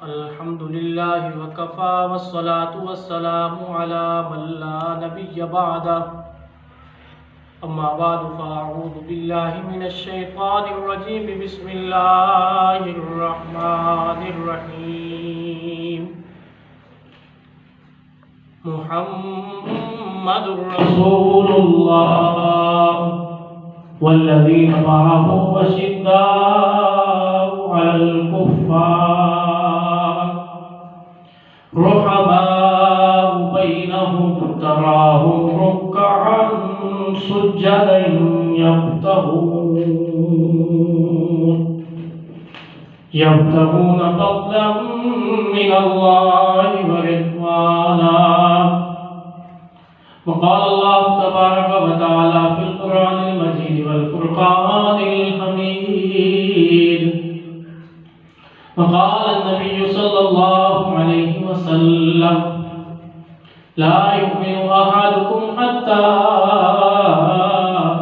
अल्हम्दुलिल्लाह वकफ़ा वस्सलातु वस्सलामु अला मन ला नबिय्य बअदा। अम्मा बअदु फ़अऊज़ु बिल्लाहि मिनश शैतानिर रजीम। बिस्मिल्लाहिर रहमानिर रहीम। मुहम्मदुर रसूलुल्लाह वल्लज़ीना मअहु अशिद्दाउ अलल कुफ़्फ़ार रुहमाउ बैनहुम तराहुम रुक्कअन सुज्जदन यब्तगून फ़ज़लन मिनल्लाहि व रिज़वाना। वक़ाल अल्लाहु तबारक व तआला फ़िल क़ुरआनिल मजीद वल फ़ुरक़ानिल हमीद। वक़ाल अन्नबिय्यु सल्लल्लाहु अलैहि वसल्लम ला युमिनु अहदुकुम हत्ता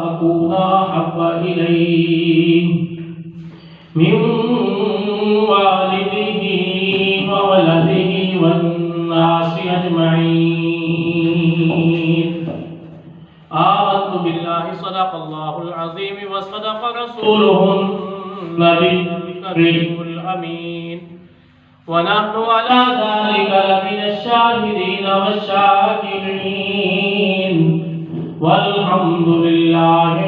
अकूना अहब्बा इलैहि मिन वालिदिही व वलदिही वन्नासि अजमईन। आमन्तु बिल्लाहि सदक़ल्लाहुल अज़ीम व सदक़ रसूलुहुन नबिय्युल करीमुल अमीन। व नहनु अला ज़ालिका लमिनश शाहिदीन वश्शाकिरीन वल्हम्दुलिल्लाहि